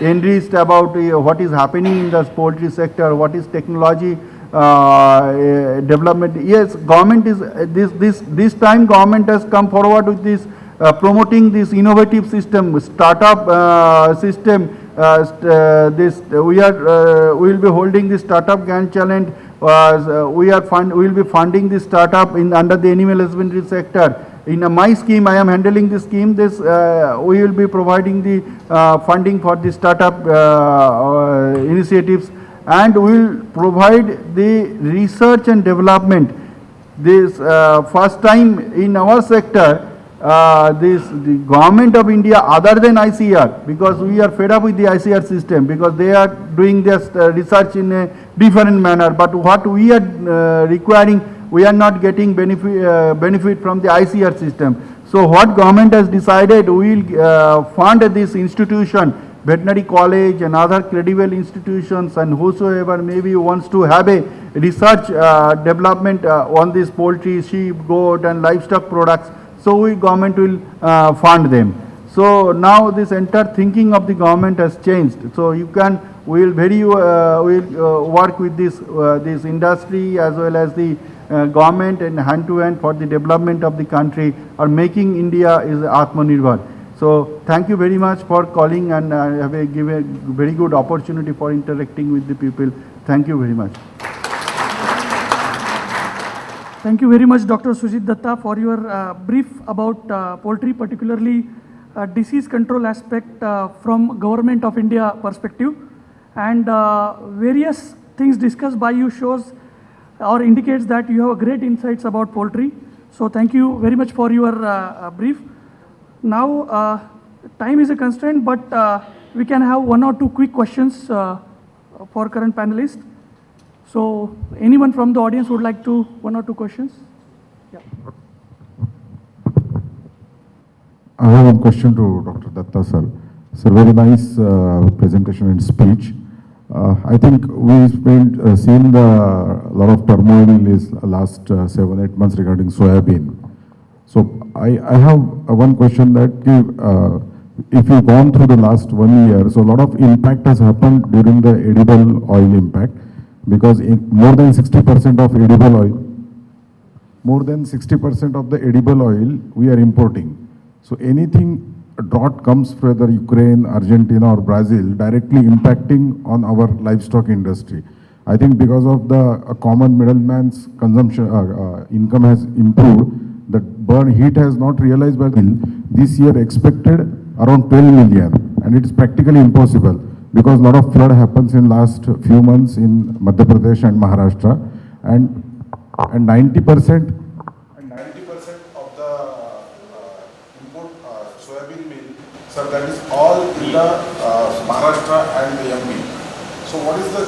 enriched about what is happening in the poultry sector, what is technology development. Yes, government is this time government has come forward with this promoting this innovative system, startup system. We will be holding this startup Grand Challenge. We will be funding this startup under the animal husbandry sector. In my scheme, I am handling this scheme. We will be providing the funding for the startup initiatives, and we will provide the research and development. This first time in our sector, the government of India, other than ICR, because we are fed up with the ICR system, because they are doing their research in a different manner. But what we are requiring, we are not getting benefit from the ICR system. So what government has decided, we will fund this institution, veterinary college and other credible institutions, and whosoever maybe wants to have a research development on this poultry, sheep, goat and livestock products. So government will fund them. So now this entire thinking of the government has changed. So we will work with this industry as well as the government, and hand to hand for the development of the country, or making India is Atmanirbhar. So thank you very much for calling, and give a very good opportunity for interacting with the people. Thank you very much. Thank you very much, Dr. Sujit Datta, for your brief about poultry, particularly disease control aspect from Government of India perspective. And various things discussed by you shows or indicates that you have great insights about poultry. So thank you very much for your brief. Now, time is a constraint, but we can have one or two quick questions for current panelists. So anyone from the audience would like to, one or two questions? Yeah. I have one question to Dr. Datta, sir. Sir, very nice presentation and speech. I think we've seen a lot of turmoil in these last 7-8 months regarding soybean. So I have one question that if you've gone through the last 1 year, so a lot of impact has happened during the edible oil impact, because more than 60% of edible oil, more than 60% of the edible oil we are importing. So anything a drought comes, whether Ukraine, Argentina or Brazil, directly impacting on our livestock industry. I think because of the common middleman's consumption, income has improved, the burn heat has not realized by this year expected around 12 million, and it is practically impossible because a lot of flood happens in last few months in Madhya Pradesh and Maharashtra, and 90% of the import soybean meal, so that is all in the Maharashtra and the MP. So what is the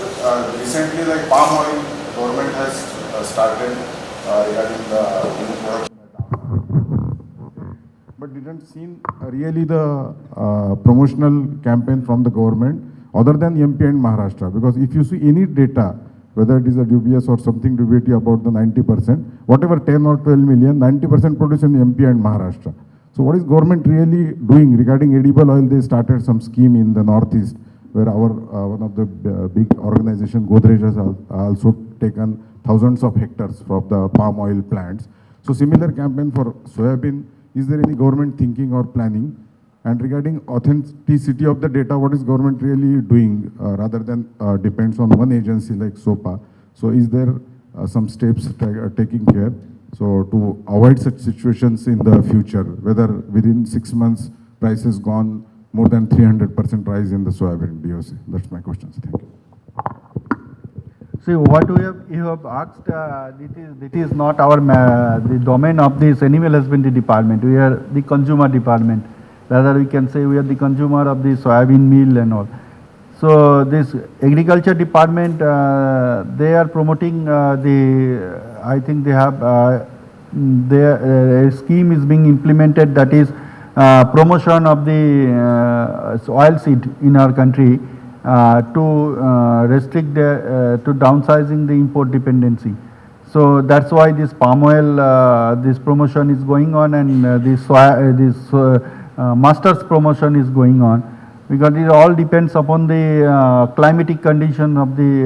recently like palm oil government has started regarding the production? But didn't seen really the promotional campaign from the government other than MP and Maharashtra, because if you see any data, whether it is a dubious or something dubiety about the 90%, whatever 10 or 12 million, 90% produced in MP and Maharashtra. So what is government really doing regarding edible oil? They started some scheme in the northeast where our one of the big organization, Godrej, has also taken thousands of hectares from the palm oil plants. So similar campaign for soybean, is there any government thinking or planning? And regarding authenticity of the data, what is government really doing rather than depends on one agency like SOPA? So is there some steps taking care so to avoid such situations in the future, whether within 6 months price has gone more than 300% rise in the soybean DOC? That's my question. Thank you. See, what you have asked, it is not our the domain of this animal husbandry department. We are the consumer department. Rather, we can say we are the consumer of the soybean meal and all. So this agriculture department, they are promoting I think they have their scheme is being implemented, that is promotion of the oil seed in our country to restrict to downsizing the import dependency. So that's why this palm oil, this promotion is going on, and this mustard's promotion is going on, because it all depends upon the climatic condition of the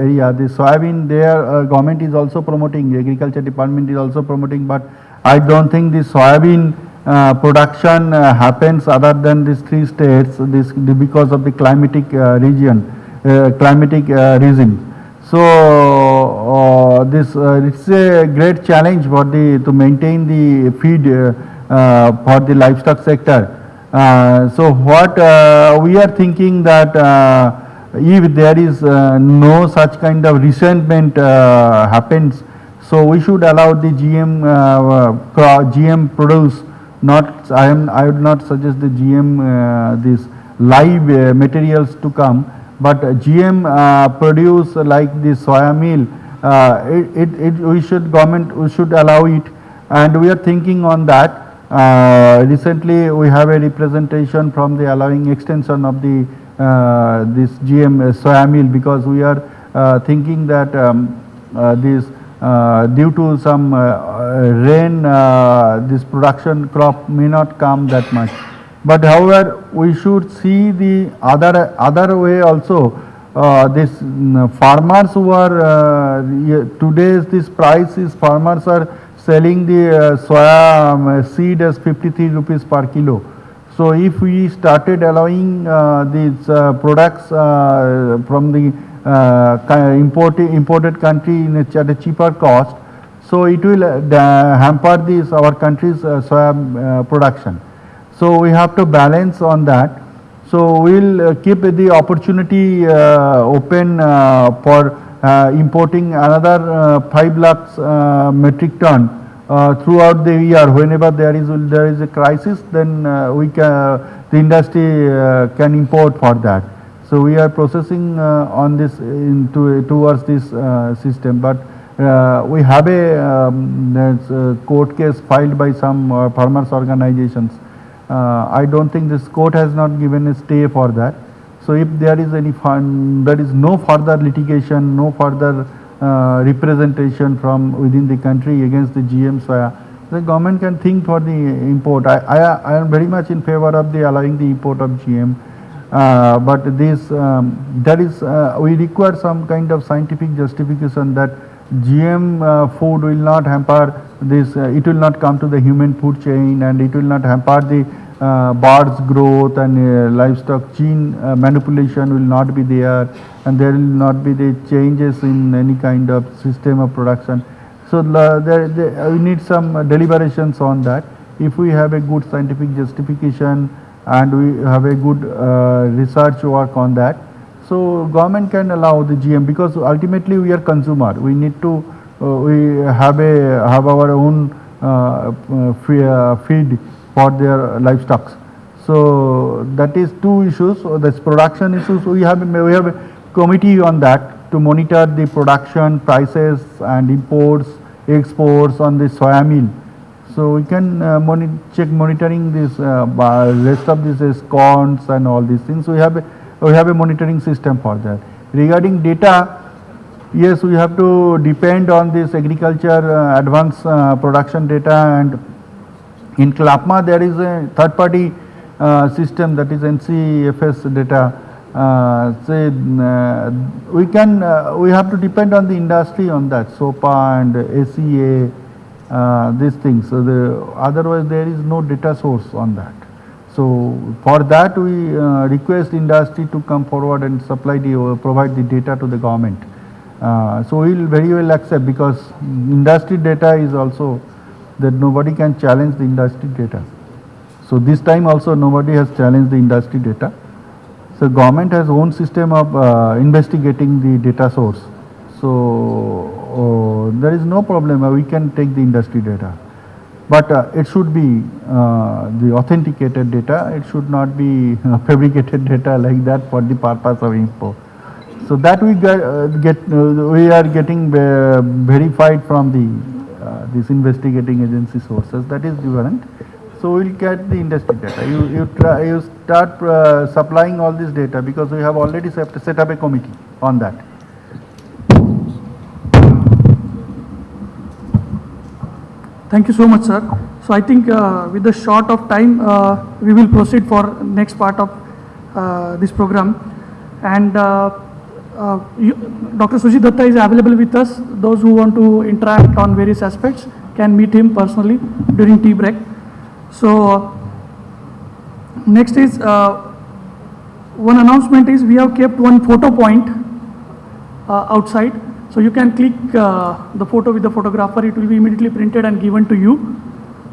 area. The soybean, their government is also promoting, agriculture department is also promoting, but I don't think the soybean production happens other than these 3 states, because of the climatic reason. So it's a great challenge for to maintain the feed for the livestock sector. So what we are thinking that if there is no such kind of resentment happens, so we should allow the GM produce. Not I would not suggest the GM these live materials to come, but GM produce like the soya meal. We should allow it, and we are thinking on that. Recently, we have a representation from the allowing extension of the this GM soya meal, because we are thinking that this due to some rain, this production crop may not come that much. But however, we should see the other way also. This farmers who are today's this price is farmers are selling the soya seed as 53 rupees per kilo. So if we started allowing these products from the imported country at a cheaper cost, So it will hamper this our country's soya production. So we have to balance on that. So we'll keep the opportunity open for importing another 5 lakhs metric ton throughout the year. Whenever there is a crisis, then the industry can import for that. So we are processing on this towards this system, but we have a court case filed by some farmers organizations. I don't think this court has not given a stay for that. So if there is any there is no further litigation, no further representation from within the country against the GM soya, the government can think for the import. I am very much in favor of the allowing the import of GM. But this we require some kind of scientific justification that GM food will not hamper this, it will not come to the human food chain, and it will not hamper the birds growth, and livestock gene manipulation will not be there, and there will not be the changes in any kind of system of production. So we need some deliberations on that. If we have a good scientific justification and we have a good research work on that, so government can allow the GM, because ultimately we are consumer. We need to we have our own feed for their livestock. So that is two issues. So this production issues, we have a committee on that to monitor the production prices and imports, exports on the soya meal. So we can check monitoring this rest of these corns and all these things. We have a monitoring system for that. Regarding data, yes, we have to depend on this agriculture advanced production data, and in CLAPMA there is a third party system, that is NCFS data. We have to depend on the industry on that, SOPA and ACA, these things. So otherwise there is no data source on that. So for that we request industry to come forward and provide the data to the government. So we will very well accept, because industry data is also that nobody can challenge the industry data. So this time also nobody has challenged the industry data. So government has own system of investigating the data source. So there is no problem, we can take the industry data. But it should be the authenticated data, it should not be fabricated data like that for the purpose of import. So that we we are getting verified from the this investigating agency sources, that is different. So we will get the industry data. You start supplying all this data, because we have already set up a committee on that. Thank you so much, sir. So I think with the short of time, we will proceed for next part of this program. And Dr. Sujit Datta is available with us. Those who want to interact on various aspects can meet him personally during tea break. So next is one announcement is we have kept one photo point outside. So you can click the photo with the photographer, it will be immediately printed and given to you.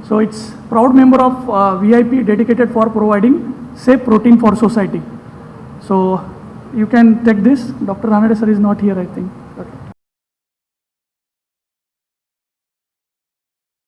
So it's proud member of VIP dedicated for providing safe protein for society. So you can take this. Dr. Ranade sir is not here, I think.